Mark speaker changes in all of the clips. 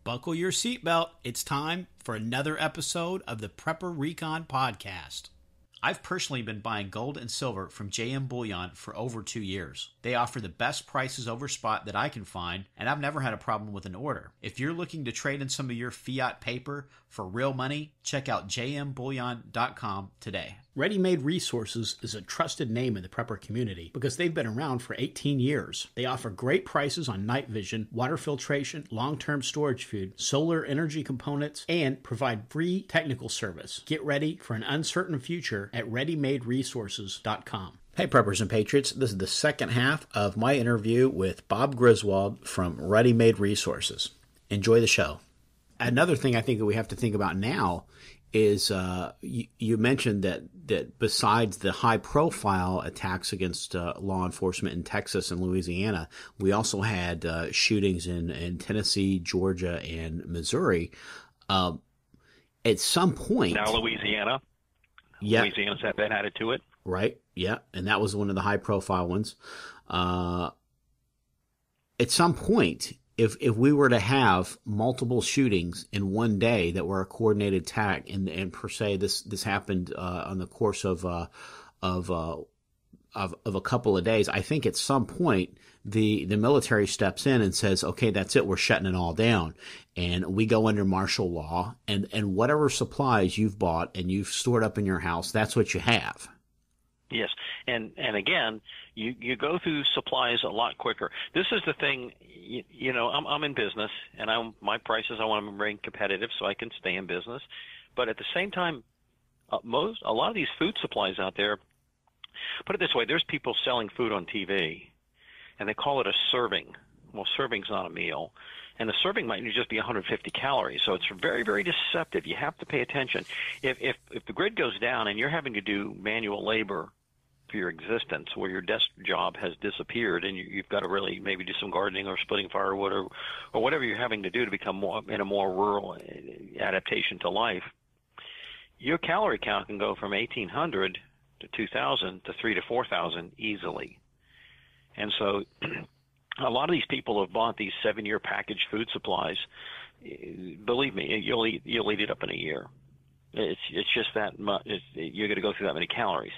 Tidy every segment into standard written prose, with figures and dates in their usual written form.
Speaker 1: Buckle your seatbelt. It's time for another episode of the Prepper Recon Podcast. I've personally been buying gold and silver from JM Bullion for over 2 years. They offer the best prices over spot that I can find, and I've never had a problem with an order. If you're looking to trade in some of your fiat paper for real money, check out jmbullion.com today. Ready Made Resources is a trusted name in the prepper community because they've been around for 18 years. They offer great prices on night vision, water filtration, long-term storage food, solar energy components, and provide free technical service. Get ready for an uncertain future at readymaderesources.com. Hey Preppers and Patriots, this is the second half of my interview with Bob Griswold from Ready Made Resources. Enjoy the show. Another thing I think that we have to think about now is you mentioned that besides the high-profile attacks against law enforcement in Texas and Louisiana, we also had shootings in Tennessee, Georgia, and Missouri. At some point...
Speaker 2: Now Louisiana.
Speaker 1: Yeah.
Speaker 2: Louisiana's had been added to it.
Speaker 1: Right, yeah, and that was one of the high-profile ones. At some point... If we were to have multiple shootings in one day that were a coordinated attack, and per se this happened on the course of a couple of days, I think at some point the military steps in and says, okay, that's it, we're shutting it all down, and we go under martial law, and whatever supplies you've bought and you've stored up in your house, that's what you have.
Speaker 2: Yes, and again, you go through supplies a lot quicker. This is the thing, you know, I'm in business, and my prices I want to remain competitive so I can stay in business. But at the same time, a lot of these food supplies out there, put it this way, there's people selling food on TV, and they call it a serving. Well, serving's not a meal. And the serving might just be 150 calories, so it's very, very deceptive. You have to pay attention. If the grid goes down and you're having to do manual labor for your existence, where your desk job has disappeared, and you've got to really maybe do some gardening or splitting firewood or whatever you're having to do to become more in a more rural adaptation to life, your calorie count can go from 1,800 to 2,000 to 3,000 to 4,000 easily. And so a lot of these people have bought these 7-year packaged food supplies. Believe me, you'll eat it up in a year. It's just that much. You're going to go through that many calories.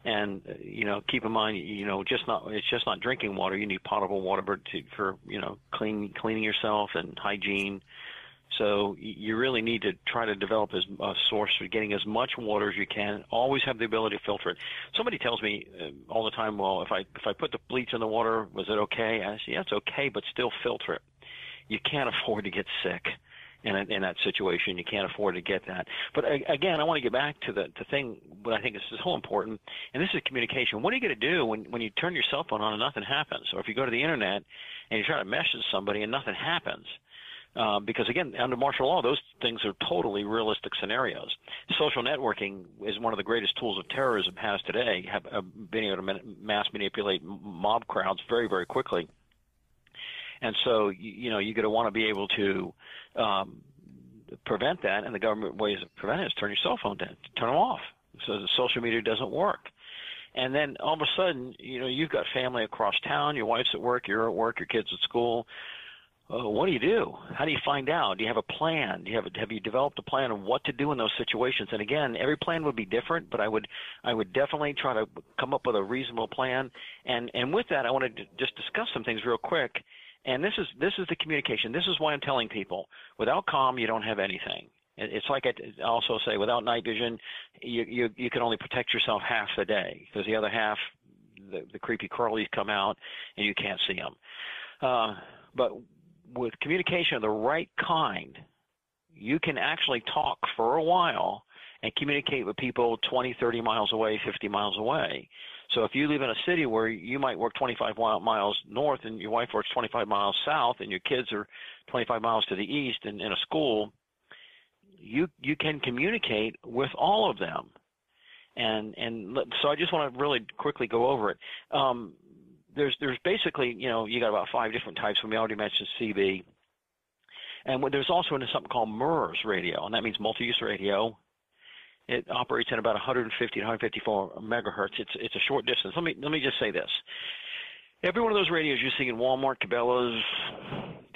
Speaker 2: And you know, keep in mind, you know, it's just not drinking water. You need potable water for you know, cleaning yourself and hygiene. So you really need to try to develop a source for getting as much water as you can. Always have the ability to filter it. Somebody tells me all the time, well, if I put the bleach in the water, was it okay? I say, yeah, it's okay, but still filter it. You can't afford to get sick in that situation. You can't afford to get that. But again, I want to get back to the thing, but I think this is so important, and this is communication. What are you going to do when you turn your cell phone on and nothing happens? Or if you go to the internet and you try to message somebody and nothing happens? Because, again, under martial law, those things are totally realistic scenarios. Social networking is one of the greatest tools of terrorism has today, being able to mass manipulate mob crowds very, very quickly. And so, you know, you're going to want to be able to prevent that, and the government ways of preventing it is turn your cell phone down, turn them off, so the social media doesn't work. And then all of a sudden, you know, you've got family across town, your wife's at work, you're at work, your kid's at school. What do you do? How do you find out? Do you have a plan? Have you developed a plan of what to do in those situations? And again, every plan would be different, but I would definitely try to come up with a reasonable plan. And with that, I wanted to just discuss some things real quick. And this is the communication. This is why I'm telling people, without comm, you don't have anything. It's like I also say, without night vision, you can only protect yourself half the day, because the other half, the creepy crawlies come out and you can't see them. But with communication of the right kind, you can actually talk for a while and communicate with people 20, 30 miles away, 50 miles away. So if you live in a city where you might work 25 miles north and your wife works 25 miles south and your kids are 25 miles to the east and in a school, you can communicate with all of them. And so I just want to really quickly go over it. There's basically, you know, you got about 5 different types. We already mentioned CB. And there's also something called MURS radio, and that means multi-use radio. It operates at about 150 to 154 megahertz. It's a short distance. Let me just say this. Every one of those radios you see in Walmart, Cabela's,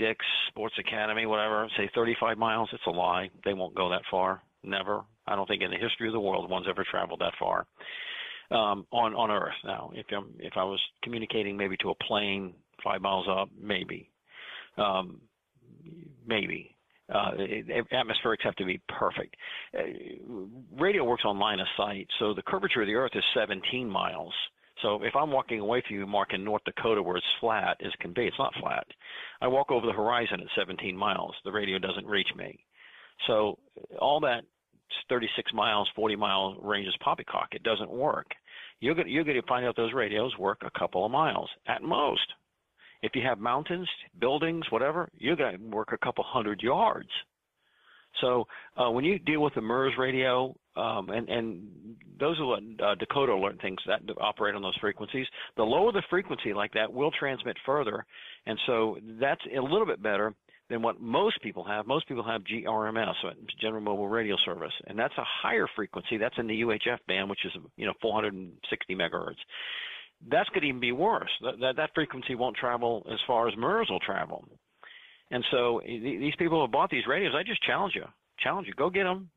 Speaker 2: Dick's Sports Academy, whatever, say 35 miles. It's a lie. They won't go that far. Never. I don't think in the history of the world one's ever traveled that far on Earth. Now, if I was communicating maybe to a plane 5 miles up, maybe. Atmospherics have to be perfect. Radio works on line of sight, so the curvature of the Earth is 17 miles. So if I'm walking away from you, Mark, in North Dakota where it's flat as can be, it's not flat. I walk over the horizon at 17 miles. The radio doesn't reach me. So all that 36 miles, 40-mile range is poppycock. It doesn't work. You're going to find out those radios work a couple of miles at most. If you have mountains, buildings, whatever, you're going to work a couple hundred yards. So when you deal with the MERS radio, and those are what Dakota Alert things that operate on those frequencies, the lower the frequency like that will transmit further, and so that's a little bit better than what most people have. Most people have GRMS, General Mobile Radio Service, and that's a higher frequency. That's in the UHF band, which is 460 megahertz. That's going to even be worse. That frequency won't travel as far as MERS will travel. And so these people who have bought these radios, I just challenge you. Go get them.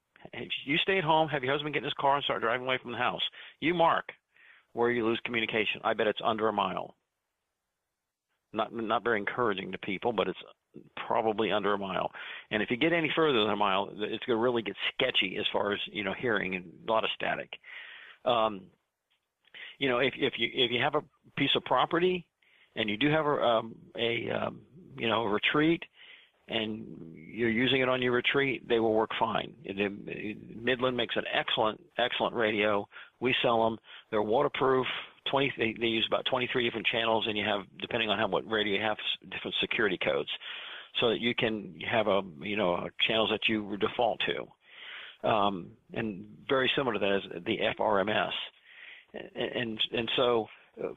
Speaker 2: You stay at home, have your husband get in his car and start driving away from the house. You mark where you lose communication. I bet it's under a mile. Not very encouraging to people, but it's probably under a mile. And if you get any further than a mile, it's going to really get sketchy as far as hearing and a lot of static. If you have a piece of property and you do have a retreat and you're using it on your retreat, they will work fine. Midland makes an excellent radio. We sell them. They're waterproof. They use about 23 different channels, and you have, depending on what radio you have, different security codes, so that you can have channels that you default to, and very similar to that is the FRMS. And so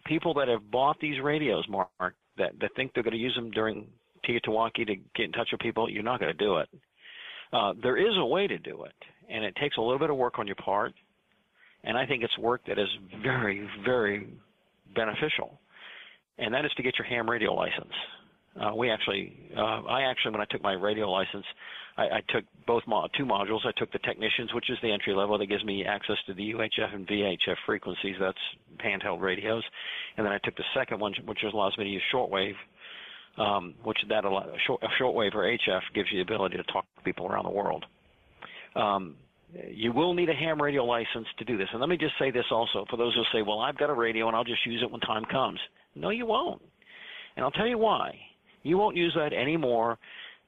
Speaker 2: people that have bought these radios, Mark, that think they're going to use them during Tiatuaki to get in touch with people, you're not going to do it. There is a way to do it, and it takes a little bit of work on your part, and I think it's work that is very, very beneficial, and that is to get your ham radio license. I actually, when I took my radio license, I took two modules. I took the technicians, which is the entry level that gives me access to the UHF and VHF frequencies. That's handheld radios. And then I took the second one, which allows me to use shortwave, shortwave or HF gives you the ability to talk to people around the world. You will need a ham radio license to do this. And let me just say this also, for those who say, well, I've got a radio and I'll just use it when time comes. No, you won't. And I'll tell you why. You won't use that any more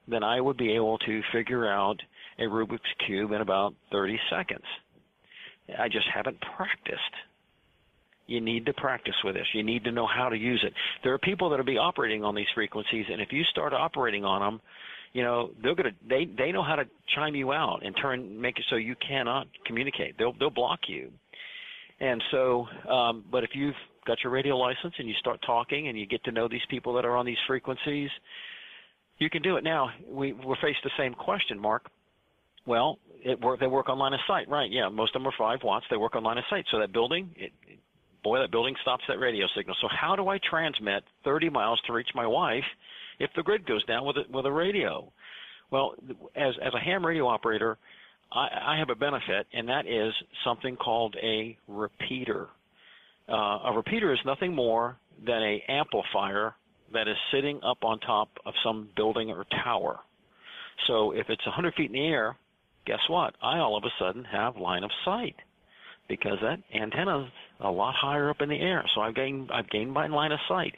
Speaker 2: than I would be able to figure out a Rubik's Cube in about 30 seconds. I just haven't practiced. You need to practice with this. You need to know how to use it. There are people that will be operating on these frequencies, and if you start operating on them, they know how to chime you out and make it so you cannot communicate. They'll block you. And so, but if you've got your radio license and you start talking and you get to know these people that are on these frequencies, you can do it. Now, we're faced the same question, Mark. Well, they work on line of sight, right? Yeah, most of them are 5 watts. They work on line of sight. So that building, that building stops that radio signal. So how do I transmit 30 miles to reach my wife if the grid goes down with a radio? Well, as a ham radio operator, I have a benefit, and that is something called a repeater. A repeater is nothing more than an amplifier that is sitting up on top of some building or tower. So if it's 100 feet in the air, guess what? I all of a sudden have line of sight because that antenna is a lot higher up in the air. So I've gained my line of sight.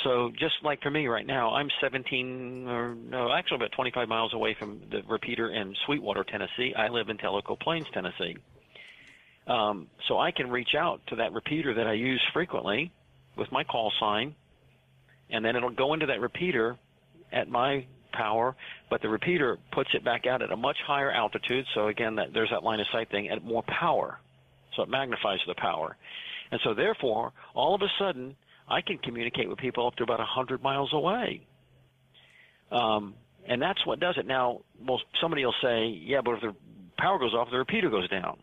Speaker 2: So just like for me right now, I'm about 25 miles away from the repeater in Sweetwater, Tennessee. I live in Tellico Plains, Tennessee. So I can reach out to that repeater that I use frequently with my call sign, and then it'll go into that repeater at my power, but the repeater puts it back out at a much higher altitude. So again, there's that line of sight thing at more power. So it magnifies the power. And so therefore, all of a sudden, I can communicate with people up to about 100 miles away. And that's what does it. Now, well, somebody will say, yeah, but if the power goes off, the repeater goes down.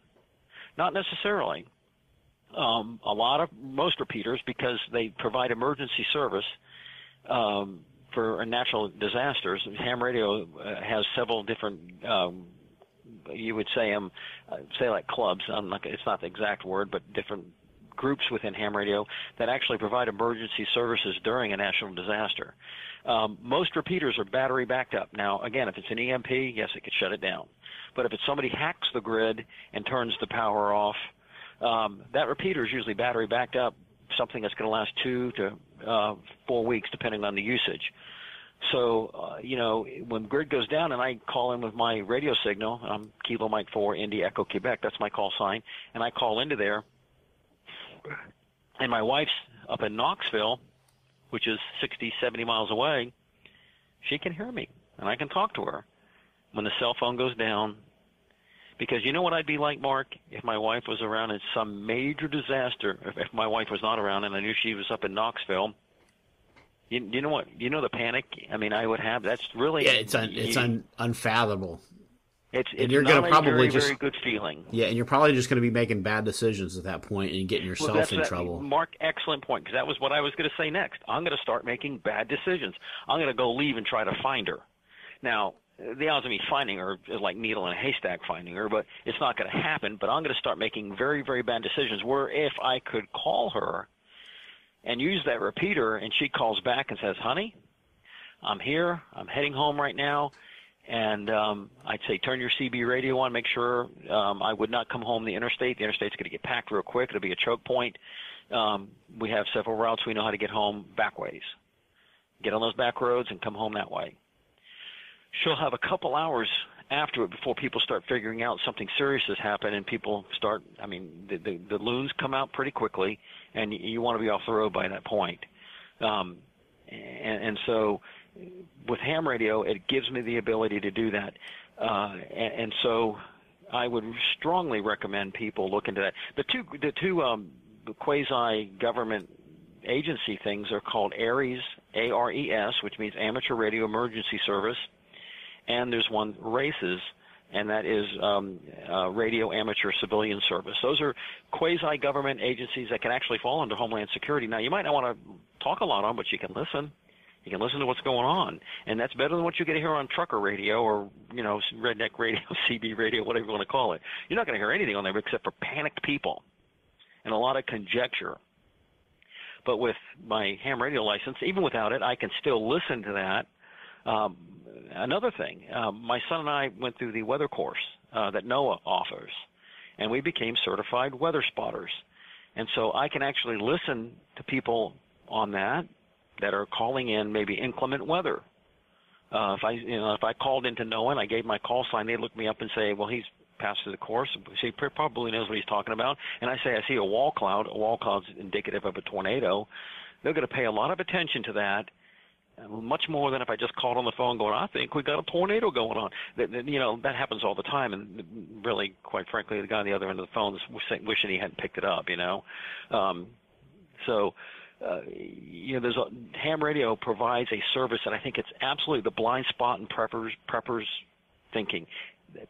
Speaker 2: Not necessarily. Most repeaters, because they provide emergency service for natural disasters. Ham radio has several different, you would say say like clubs. It's not the exact word, but different groups within ham radio that actually provide emergency services during a national disaster. Most repeaters are battery backed up. Now, again, if it's an EMP, yes, it could shut it down. But if it's somebody hacks the grid and turns the power off, that repeater is usually battery backed up, something that's going to last 2 to 4 weeks, depending on the usage. So, when grid goes down and I call in with my radio signal, I'm Kilo Mike 4, Indy Echo Quebec, that's my call sign, and I call into there, and my wife's up in Knoxville, which is 60, 70 miles away, she can hear me, and I can talk to her when the cell phone goes down. Because you know what I'd be like, Mark, if my wife was around in some major disaster, if my wife was not around and I knew she was up in Knoxville, you know what? You know the panic? I mean, I would have. That's really...
Speaker 1: Yeah, it's unfathomable.
Speaker 2: It's
Speaker 1: you're
Speaker 2: not
Speaker 1: gonna probably
Speaker 2: very good feeling.
Speaker 1: Yeah, and you're probably just going to be making bad decisions at that point and getting yourself in trouble.
Speaker 2: Mark, excellent point, because that was what I was going to say next. I'm going to start making bad decisions. I'm going to go leave and try to find her. Now, the odds of me finding her is like needle in a haystack finding her, but it's not going to happen. But I'm going to start making very, very bad decisions where if I could call her and use that repeater and she calls back and says, honey, I'm here. I'm heading home right now. And I'd say turn your CB radio on, make sure I would not come home the interstate. The interstate's going to get packed real quick. It'll be a choke point. We have several routes. We know how to get home back ways. Get on those back roads and come home that way. She'll have a couple hours after it before people start figuring out something serious has happened, and people start, the loons come out pretty quickly, and you want to be off the road by that point. And so with ham radio, it gives me the ability to do that. And so I would strongly recommend people look into that. The two quasi-government agency things are called ARES, ARES, which means Amateur Radio Emergency Service, and there's one RACES, and that is Radio Amateur Civilian Service. Those are quasi-government agencies that can actually fall under Homeland Security. Now, you might not want to talk a lot on, but you can listen. You can listen to what's going on, and that's better than what you get to hear on trucker radio or, redneck radio, CB radio, whatever you want to call it. You're not going to hear anything on there except for panicked people and a lot of conjecture. But with my ham radio license, even without it, I can still listen to that. Another thing, my son and I went through the weather course that NOAA offers, and we became certified weather spotters. And so I can actually listen to people on that are calling in maybe inclement weather. If I called into NOAA and I gave my call sign, they'd look me up and say, well, he's passed through the course, so he probably knows what he's talking about. And I say, I see a wall cloud. A wall cloud's indicative of a tornado. They're going to pay a lot of attention to that, much more than if I just called on the phone going, I think we got a tornado going on. That happens all the time, and really, quite frankly, the guy on the other end of the phone is wishing he hadn't picked it up, there's ham radio provides a service that I think it's absolutely the blind spot in preppers thinking.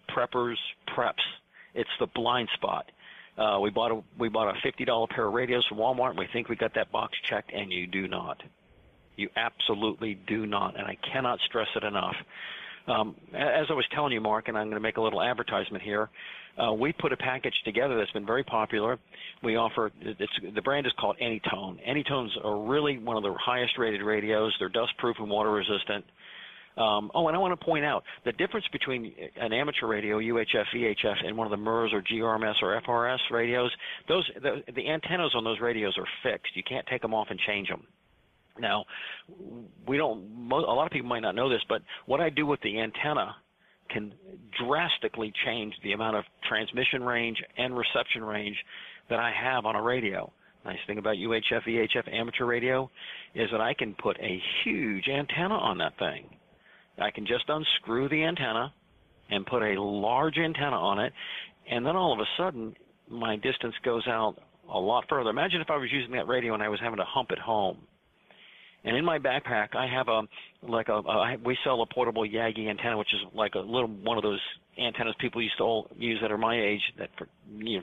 Speaker 2: Preppers, preps. It's the blind spot. We bought a $50 pair of radios from Walmart, and we think we got that box checked, and you do not. You absolutely do not, and I cannot stress it enough. As I was telling you, Mark, and I'm going to make a little advertisement here, we put a package together that's been very popular. We offer, the brand is called Anytone. Anytones are really one of the highest rated radios. They're dust-proof and water-resistant. And I want to point out the difference between an amateur radio, UHF, VHF, and one of the MERS or GRMS or FRS radios, the antennas on those radios are fixed. You can't take them off and change them. Now, a lot of people might not know this, but what I do with the antenna can drastically change the amount of transmission range and reception range that I have on a radio. Nice thing about UHF, VHF amateur radio is that I can put a huge antenna on that thing. I can just unscrew the antenna and put a large antenna on it, and then all of a sudden my distance goes out a lot further. Imagine if I was using that radio and I was having to hump it home. And in my backpack, I have we sell a portable Yagi antenna, which is like a little one of those antennas people used to use that are my age, that for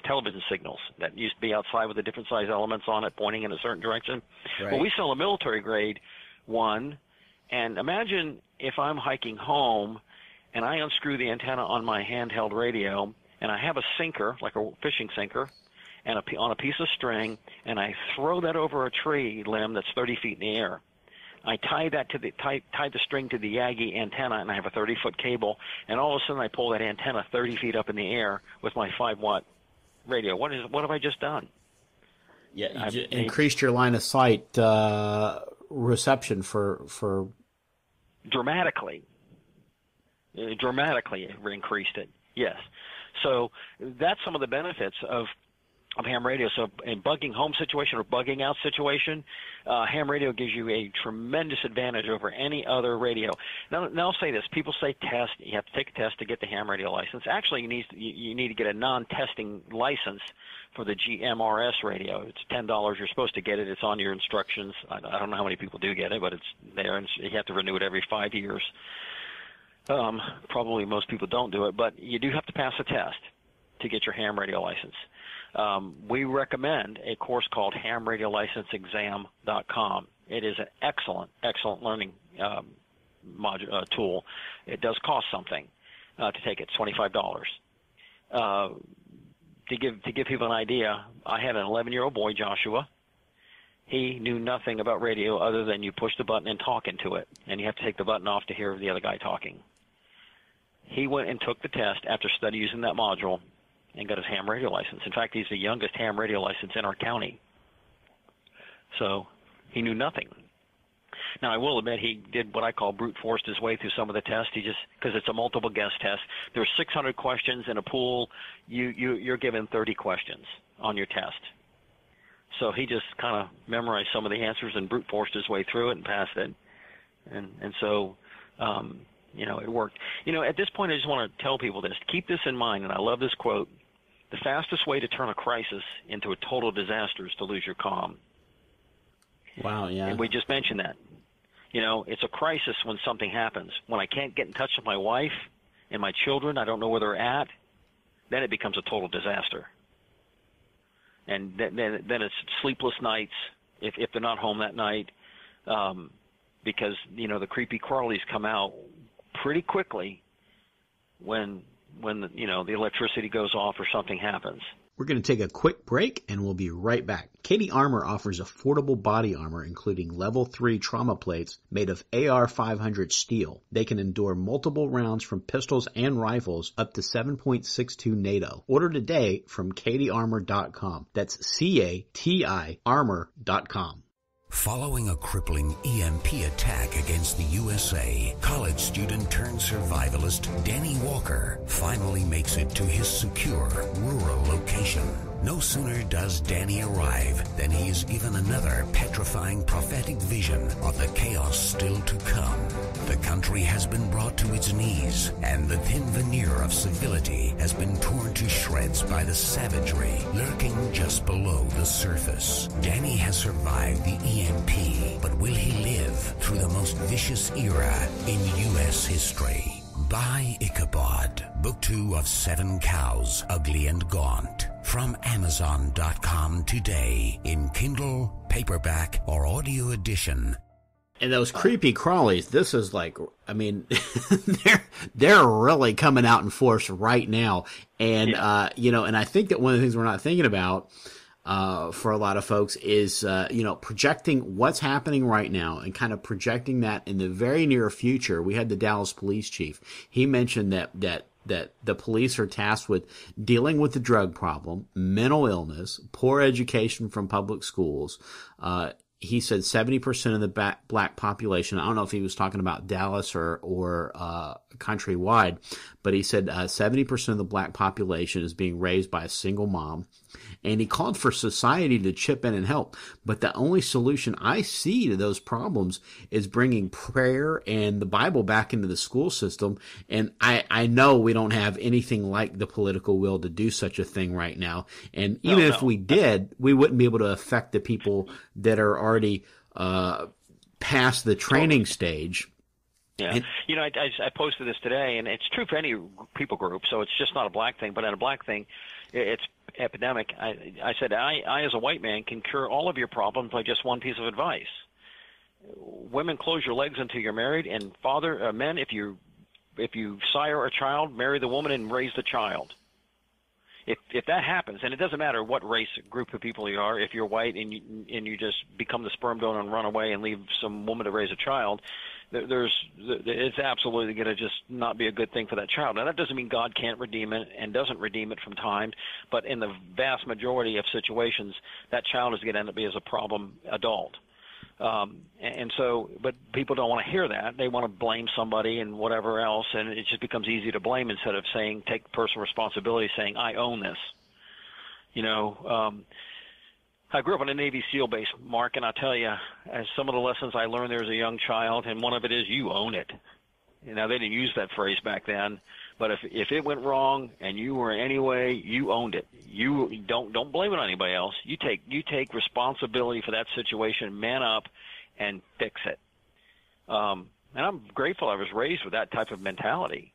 Speaker 2: television signals that used to be outside with the different size elements on it pointing in a certain direction. Right. Well, we sell a military grade one, And imagine if I'm hiking home and I unscrew the antenna on my handheld radio, and I have a sinker, like a fishing sinker, and on a piece of string, and I throw that over a tree limb that's 30 feet in the air. I tie that to tie the string to the Yagi antenna, and I have a 30-foot cable, and all of a sudden I pull that antenna 30 feet up in the air with my 5-watt radio. What have I just done?
Speaker 1: Yeah, you increased your line of sight reception for
Speaker 2: dramatically increased it. Yes. So that's some of the benefits of ham radio. So in bugging home situation or bugging out situation, ham radio gives you a tremendous advantage over any other radio. Now I'll say this. People say test. You have to take a test to get the ham radio license. Actually, you need to get a non-testing license for the GMRS radio. It's $10. You're supposed to get it. It's on your instructions. I don't know how many people do get it, but it's there, and you have to renew it every 5 years. Probably most people don't do it, but you do have to pass a test to get your ham radio license. We recommend a course called hamradiolicenseexam.com. It is an excellent learning tool. It does cost something to take it. It's $25. To give people an idea, I had an 11-year-old boy, Joshua. He knew nothing about radio other than you push the button and talk into it, and you have to take the button off to hear the other guy talking. He went and took the test after study using that module and got his ham radio license. In fact, he's the youngest ham radio license in our county. So he knew nothing. Now, I will admit he did what I call brute forced his way through some of the tests. He just, because it's a multiple guess test. There's 600 questions in a pool. You're given 30 questions on your test. So he just kind of memorized some of the answers and brute forced his way through it and passed it. And so, it worked. At this point, I just want to tell people this. Keep this in mind, and I love this quote. The fastest way to turn a crisis into a total disaster is to lose your calm.
Speaker 1: Wow, yeah.
Speaker 2: And we just mentioned that. It's a crisis when something happens. When I can't get in touch with my wife and my children, I don't know where they're at, then it becomes a total disaster. And then it's sleepless nights if they're not home that night, because the creepy crawlies come out pretty quickly when the electricity goes off or something happens.
Speaker 1: We're going to take a quick break, and we'll be right back. Katie Armor offers affordable body armor, including Level 3 trauma plates made of AR-500 steel. They can endure multiple rounds from pistols and rifles up to 7.62 NATO. Order today from KatieArmor.com. That's C-A-T-I Armor.com.
Speaker 3: Following a crippling EMP attack against the USA, college student turned survivalist Danny Walker finally makes it to his secure rural location. No sooner does Danny arrive than he is given another petrifying prophetic vision of the chaos still to come. The country has been brought to its knees, and the thin veneer of civility has been torn to shreds by the savagery lurking just below the surface. Danny has survived the EMP, but will he live through the most vicious era in U.S. history? Buy Ichabod, Book 2 of 7 Cows, Ugly and Gaunt, from Amazon.com today in Kindle, paperback, or audio edition.
Speaker 1: And those creepy crawlies, this is like, they're really coming out in force right now. And, and I think that one of the things we're not thinking about for a lot of folks is, projecting what's happening right now and kind of projecting that in the very near future. We had the Dallas police chief. He mentioned that the police are tasked with dealing with the drug problem, mental illness, poor education from public schools. He said 70% of the black population, I don't know if he was talking about Dallas or countrywide, but he said 70% of the black population is being raised by a single mom. And he called for society to chip in and help. But the only solution I see to those problems is bringing prayer and the Bible back into the school system. And I know we don't have anything like the political will to do such a thing right now. And even if we did, we wouldn't be able to affect the people that are already past the training stage.
Speaker 2: Yeah. I posted this today, and it's true for any people group, so it's just not a black thing. But in a black thing, it's epidemic. I said, I as a white man can cure all of your problems by just one piece of advice. women, close your legs until you're married, and men, if you sire a child, marry the woman and raise the child. If that happens, and it doesn't matter what race group of people you are, if you're white and you just become the sperm donor and run away and leave some woman to raise a child, it's absolutely going to just not be a good thing for that child. Now, that doesn't mean God can't redeem it and doesn't redeem it from time, but in the vast majority of situations, that child is going to end up being as a problem adult. But people don't want to hear that. They want to blame somebody and whatever else, and it just becomes easy to blame instead of saying, take personal responsibility, saying, I own this. I grew up on a Navy SEAL base, Mark, and I'll tell you, as some of the lessons I learned there as a young child, and one of it is you own it. Now, they didn't use that phrase back then, but if it went wrong and you were anyway, you owned it. You don't blame it on anybody else. You take responsibility for that situation, man up, and fix it. And I'm grateful I was raised with that type of mentality.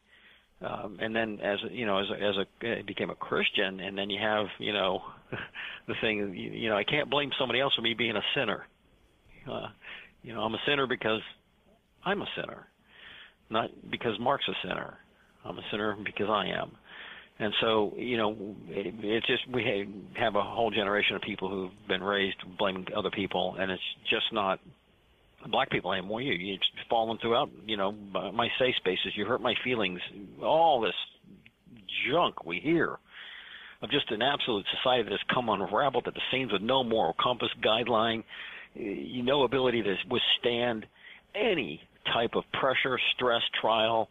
Speaker 2: And then as I became a Christian, and then you have the thing, I can't blame somebody else for me being a sinner. I'm a sinner because I'm a sinner. Not because Mark's a sinner. I'm a sinner because I am. And so, it's just we have a whole generation of people who've been raised blaming other people, and it's just not black people anymore. You're falling throughout, my safe spaces. You hurt my feelings. All this junk we hear of just an absolute society that's come unraveled at the seams with no moral compass, guideline, no ability to withstand any type of pressure, stress, trial.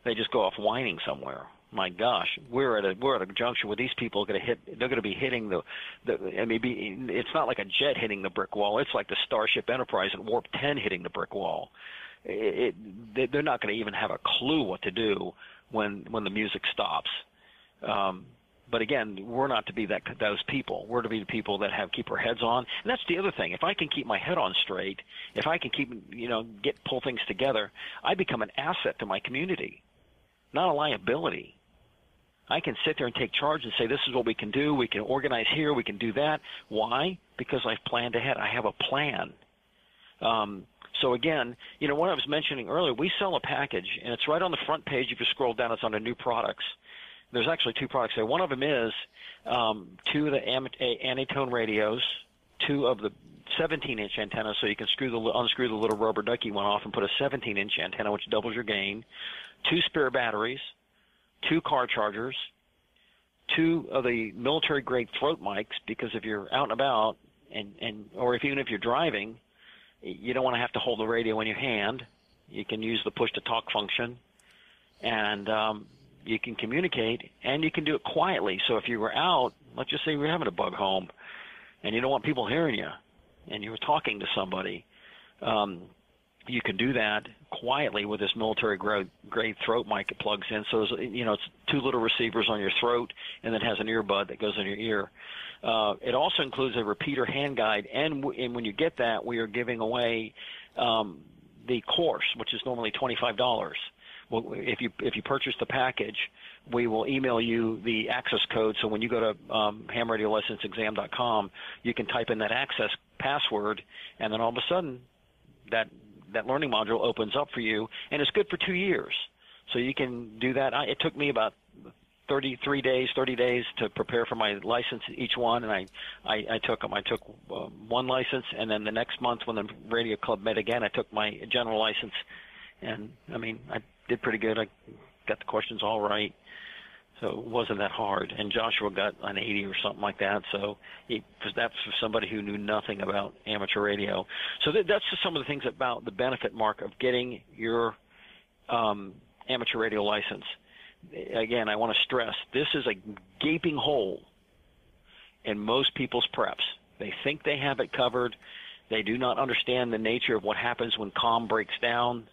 Speaker 2: They just go off whining somewhere. My gosh, we're at a junction where these people are going to hit. They're going to be hitting it's not like a jet hitting the brick wall. It's like the Starship Enterprise at Warp 10 hitting the brick wall. They're not going to even have a clue what to do when the music stops. But again, we're not to be those people. We're to be the people that keep our heads on. And that's the other thing. If I can keep my head on straight, if I can pull things together, I become an asset to my community, not a liability. I can sit there and take charge and say, this is what we can do. We can organize here. We can do that. Why? Because I've planned ahead. I have a plan. So again, what I was mentioning earlier, we sell a package, and it's right on the front page. If you scroll down, it's under new products. There's actually two products there. One of them is 2 of the Antitone radios, 2 of the 17-inch antennas, so you can unscrew the little rubber ducky one off and put a 17-inch antenna, which doubles your gain, 2 spare batteries, 2 car chargers, 2 of the military-grade throat mics, because if you're out and about, or even if you're driving, you don't want to have to hold the radio in your hand. You can use the push-to-talk function, and you can communicate, and you can do it quietly. So if you were out, let's just say you were having a bug home, and you don't want people hearing you, and you were talking to somebody, you can do that quietly with this military-grade throat mic it plugs in. So it's 2 little receivers on your throat, and then it has an earbud that goes in your ear. It also includes a repeater hand guide, and when you get that, we are giving away the course, which is normally $25. Well, if you purchase the package, we will email you the access code. So when you go to hamradiolicenseexam.com, you can type in that access password, and then all of a sudden that learning module opens up for you, and it's good for 2 years. So you can do that. It took me about 30 days to prepare for my license, each one, and I took them. I took one license, and then the next month when the radio club met again, I took my general license, and I did pretty good. I got the questions all right, so it wasn't that hard. And Joshua got an 80 or something like that, so that's for somebody who knew nothing about amateur radio. So that's just some of the things about the benefit, Mark, of getting your amateur radio license. Again, I want to stress, this is a gaping hole in most people's preps. They think they have it covered. They do not understand the nature of what happens when comm breaks down.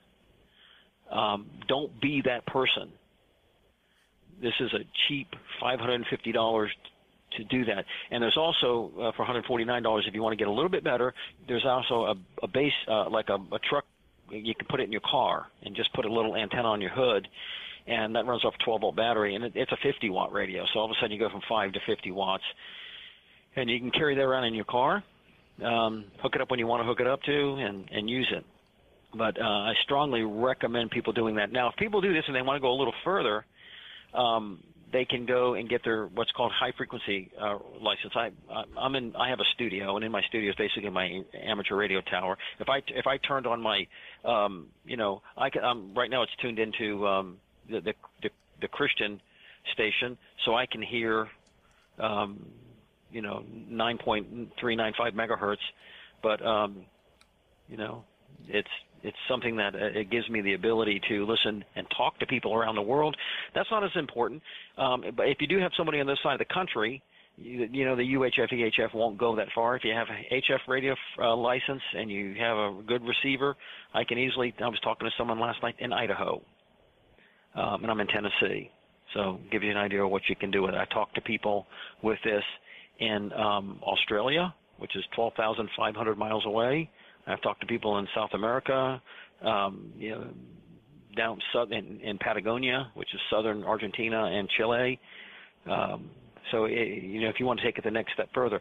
Speaker 2: Don't be that person. This is a cheap $550 to do that. And there's also, for $149, if you want to get a little bit better, there's also a base, like a truck. You can put it in your car and just put a little antenna on your hood, and that runs off a 12-volt battery, and it's a 50-watt radio. So all of a sudden you go from 5 to 50 watts. And you can carry that around in your car, hook it up when you want to hook it up to, and use it. But I strongly recommend people doing that. Now, if people do this and they want to go a little further, they can go and get their what's called high frequency license. I have a studio, and in my studio is basically my amateur radio tower. If I turned on my, right now it's tuned into the Christian station, so I can hear, 9.395 megahertz, but it's something that it gives me the ability to listen and talk to people around the world. That's not as important. But if you do have somebody on this side of the country, the UHF, EHF won't go that far. If you have a HF radio license and you have a good receiver, I was talking to someone last night in Idaho, and I'm in Tennessee. So give you an idea of what you can do with it. I talk to people with this in Australia, which is 12,500 miles away. I've talked to people in South America, down in Patagonia, which is southern Argentina and Chile. So if you want to take it the next step further,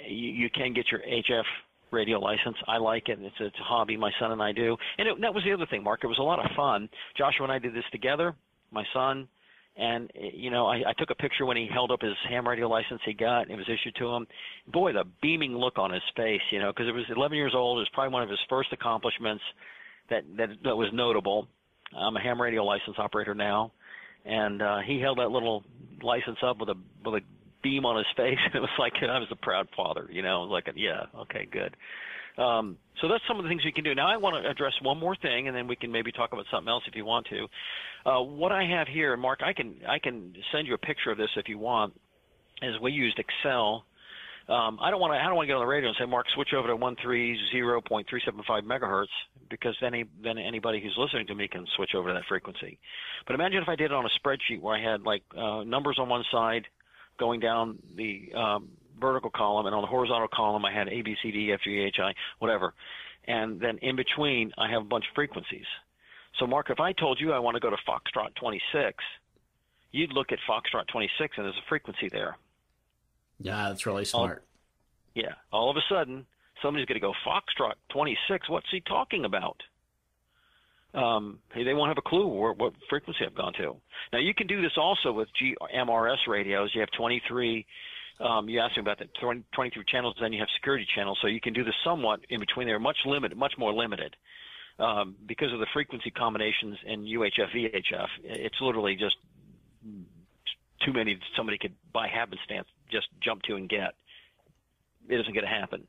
Speaker 2: you can get your HF radio license. I like it. It's a hobby my son and I do. And that was the other thing, Mark. It was a lot of fun. Joshua and I did this together, my son. And, I took a picture when he held up his ham radio license he got, and it was issued to him. Boy, the beaming look on his face, because it was 11 years old. It was probably one of his first accomplishments that was notable. I'm a ham radio license operator now, and he held that little license up with a beam on his face, and it was like I was a proud father, like, yeah, okay, good. So that's some of the things we can do. Now I want to address one more thing, and then we can maybe talk about something else if you want to. What I have here, Mark, I can send you a picture of this if you want, is we used Excel. I don't want to get on the radio and say, Mark, switch over to 130.375 megahertz, because then anybody who's listening to me can switch over to that frequency. But imagine if I did it on a spreadsheet where I had numbers on one side going down the vertical column, and on the horizontal column I had A, B, C, D, F, G, H, I, whatever. And then in between I have a bunch of frequencies. So, Mark, if I told you I want to go to Foxtrot 26, you'd look at Foxtrot 26 and there's a frequency there.
Speaker 1: Yeah, that's really smart.
Speaker 2: All of a sudden, somebody's going to go, Foxtrot 26, what's he talking about? They won't have a clue what frequency I've gone to. Now, you can do this also with GMRS radios. You have 23. You asked me about the 23 channels, then you have security channels, so you can do this somewhat in between. They're much more limited because of the frequency combinations in UHF, VHF. It's literally just too many somebody could, by happenstance, just jump to and get. It isn't going to happen.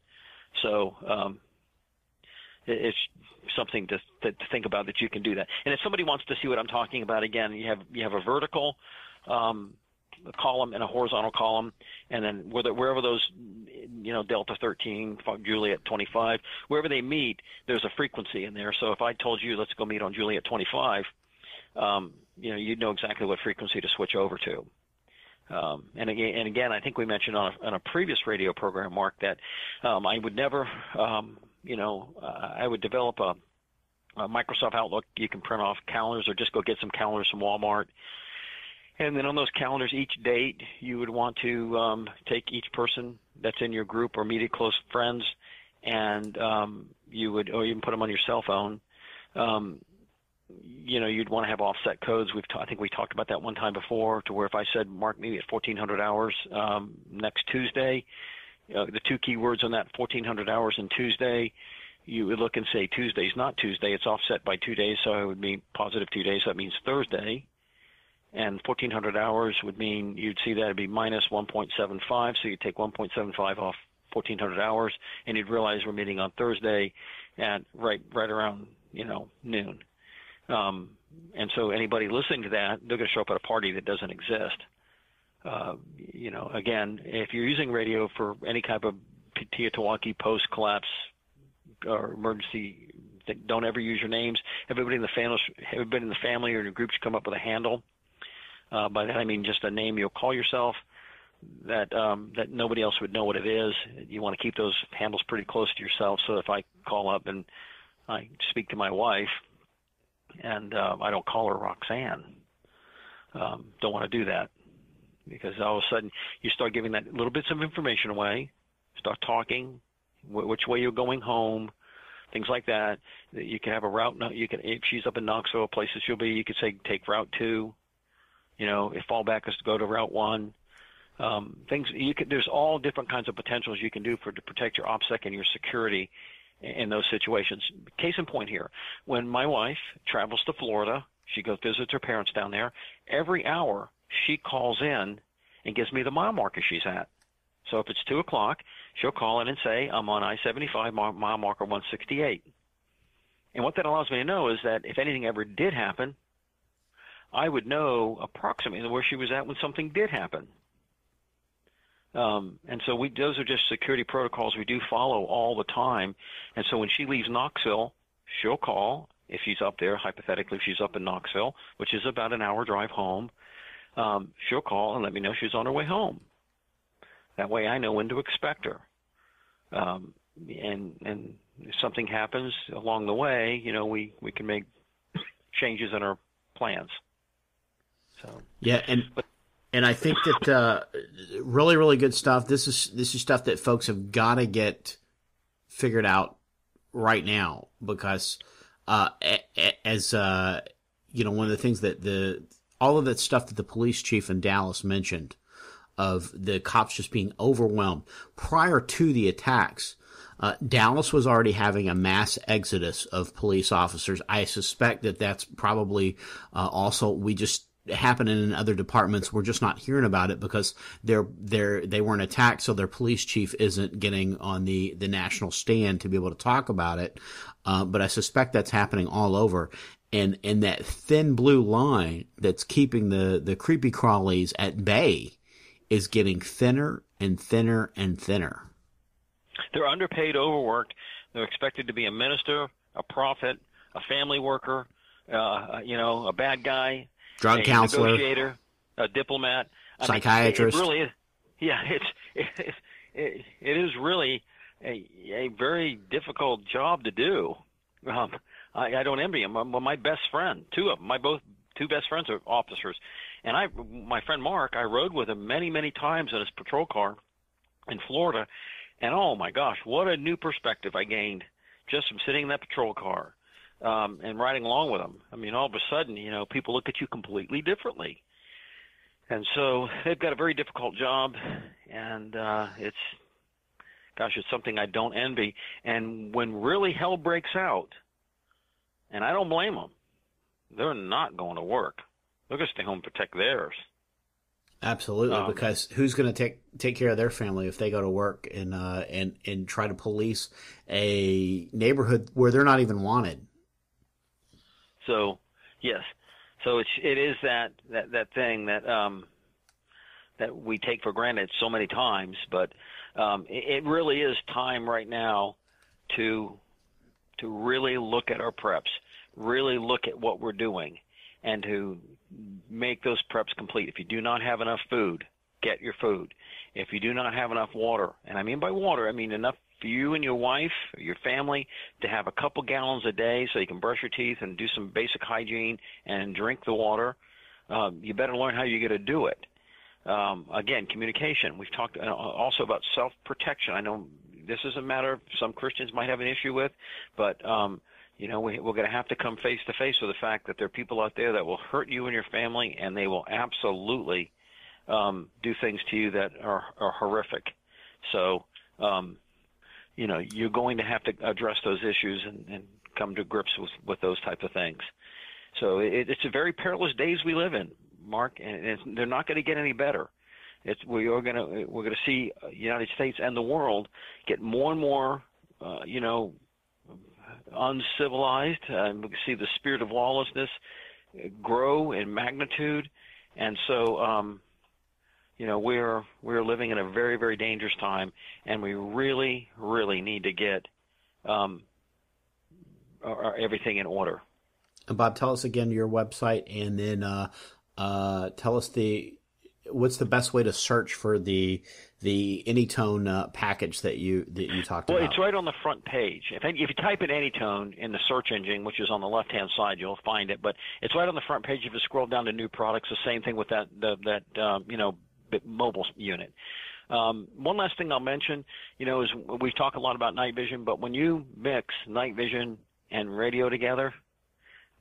Speaker 2: So it's something to think about, that you can do that. And if somebody wants to see what I'm talking about, again, you have a vertical a column and a horizontal column, and then wherever those, Delta 13, Juliet 25, wherever they meet, there's a frequency in there. So if I told you, let's go meet on Juliet 25, you'd know exactly what frequency to switch over to. And again, I think we mentioned on a previous radio program, Mark, that I would never, I would develop a Microsoft Outlook. You can print off calendars, or just go get some calendars from Walmart. And then on those calendars, each date, you would want to take each person that's in your group or immediate close friends, and you can put them on your cell phone. You'd want to have offset codes. I think we talked about that one time before, to where if I said, Mark, maybe at 1400 hours next Tuesday, the two keywords on that 1400 hours and Tuesday, you would look and say Tuesday's not Tuesday. It's offset by 2 days, so it would mean positive 2 days. So that means Thursday. And 1400 hours would mean you'd see that it'd be minus 1.75. So you'd take 1.75 off 1400 hours, and you'd realize we're meeting on Thursday at right around noon. And so anybody listening to that, they're going to show up at a party that doesn't exist. Again, if you're using radio for any type of Teotawaki post-collapse or emergency, don't ever use your names. Everybody in the family or in your group should come up with a handle. By that I mean just a name you'll call yourself that nobody else would know what it is. You want to keep those handles pretty close to yourself, so if I call up and I speak to my wife and I don't call her Roxanne, don't want to do that, because all of a sudden you start giving that little bits of information away, start talking, which way you're going home, things like that. You can have a route. You can, if she's up in Knoxville, places she'll be, you could say take Route 2. If fallback is to go to Route 1. Things you can. There's all different kinds of potentials you can do to protect your OPSEC and your security in those situations. Case in point here, when my wife travels to Florida, she goes visits her parents down there. Every hour she calls in and gives me the mile marker she's at. So if it's 2 o'clock, she'll call in and say, I'm on I-75, mile marker 168. And what that allows me to know is that if anything ever did happen, I would know approximately where she was at when something did happen. And so those are just security protocols we do follow all the time. And so when she leaves Knoxville, she'll call if she's up there, hypothetically if she's up in Knoxville, which is about an hour drive home. She'll call and let me know she's on her way home. That way I know when to expect her. And if something happens along the way, we can make changes in our plans. So
Speaker 1: yeah, and I think that really, really good stuff. This is stuff that folks have got to get figured out right now, because as one of the things that all of that stuff that the police chief in Dallas mentioned of the cops just being overwhelmed prior to the attacks. Dallas was already having a mass exodus of police officers. I suspect that that's probably also happening in other departments. We're just not hearing about it because they weren't attacked, so their police chief isn't getting on the national stand to be able to talk about it. But I suspect that's happening all over. And that thin blue line that's keeping the creepy crawlies at bay is getting thinner and thinner and thinner.
Speaker 2: They're underpaid, overworked. They're expected to be a minister, a prophet, a family worker, a bad guy,
Speaker 1: drug counselor,
Speaker 2: negotiator, a diplomat,
Speaker 1: psychiatrist.
Speaker 2: It really is. Yeah, it is really a very difficult job to do. I don't envy them. My best friend, two of them, two best friends are officers, and my friend Mark, I rode with him many, many times in his patrol car in Florida, and oh my gosh, what a new perspective I gained just from sitting in that patrol car and riding along with him. I mean, all of a sudden, people look at you completely differently, and so they've got a very difficult job, and it's something I don't envy. And when really hell breaks out, and I don't blame them, they're not going to work. They're going to stay home and protect theirs.
Speaker 1: Absolutely, because who's going to take care of their family if they go to work and try to police a neighborhood where they're not even wanted?
Speaker 2: So yes, so it is that thing that we take for granted so many times, but it really is time right now to really look at our preps, really look at what we're doing, and to make those preps complete. If you do not have enough food, get your food. If you do not have enough water, and I mean by water, I mean enough for you and your wife or your family to have a couple gallons a day so you can brush your teeth and do some basic hygiene and drink the water, you better learn how you're going to do it. Again, communication. We've talked also about self-protection. I know this is a matter some Christians might have an issue with, but we're going to have to come face to face with the fact that there are people out there that will hurt you and your family, and they will absolutely do things to you that are horrific. So, you're going to have to address those issues and come to grips with those type of things. So it's a very perilous days we live in, Mark, and they're not going to get any better. We're going to see the United States and the world get more and more, uncivilized. We can see the spirit of lawlessness grow in magnitude, and so we're living in a very, very dangerous time, and we really, really need to get everything in order.
Speaker 1: And Bob, tell us again your website, and then tell us what's the best way to search for the Anytone package that you talked about.
Speaker 2: Well, it's right on the front page. If you type in Anytone in the search engine, which is on the left-hand side, you'll find it. But it's right on the front page. If you scroll down to new products, the same thing with that mobile unit. One last thing I'll mention, is we talk a lot about night vision, but when you mix night vision and radio together,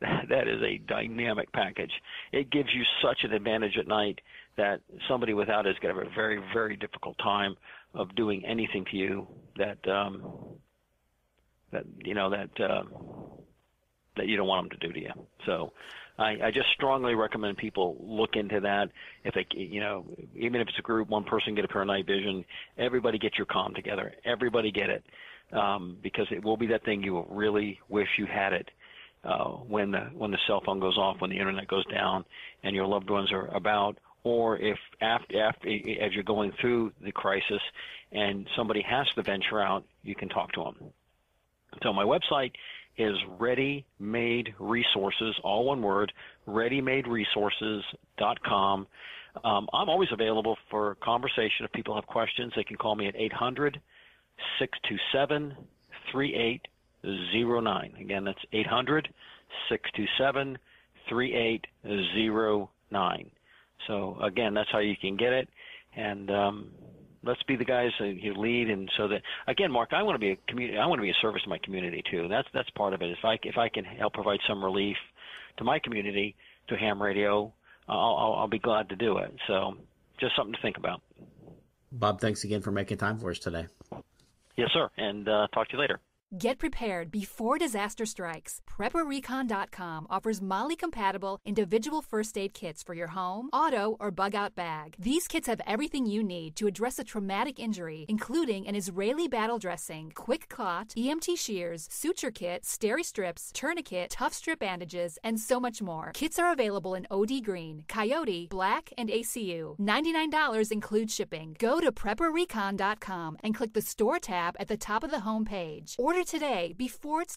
Speaker 2: that is a dynamic package. It gives you such an advantage at night that somebody without it is going to have a very, very difficult time of doing anything to you that you don't want them to do to you. So I just strongly recommend people look into that. If they, even if it's a group, one person get a pair of night vision, everybody get your comm together. Everybody get it, because it will be that thing you will really wish you had it when the cell phone goes off, when the internet goes down, and your loved ones are about, or if after as you're going through the crisis and somebody has to venture out, you can talk to them. So my website is Ready Made Resources, all one word, readymaderesources.com. I'm always available for conversation. If people have questions, they can call me at 800-627-3809. Again, that's 800-627-3809. So again, that's how you can get it. And let's be the guys who lead, and so that, again, Mark, I want to be a community. I want to be a service to my community too. That's part of it. If I can help provide some relief to my community, to ham radio, I'll be glad to do it. So just something to think about.
Speaker 1: Bob, thanks again for making time for us today.
Speaker 2: Yes, sir. And talk to you later.
Speaker 4: Get prepared before disaster strikes. PrepperRecon.com offers MOLLE-compatible individual first aid kits for your home, auto, or bug-out bag. These kits have everything you need to address a traumatic injury, including an Israeli battle dressing, quick clot, EMT shears, suture kit, steri-strips, tourniquet, tough strip bandages, and so much more. Kits are available in OD Green, Coyote, Black, and ACU. $99 includes shipping. Go to PrepperRecon.com and click the Store tab at the top of the home page. Order today before it's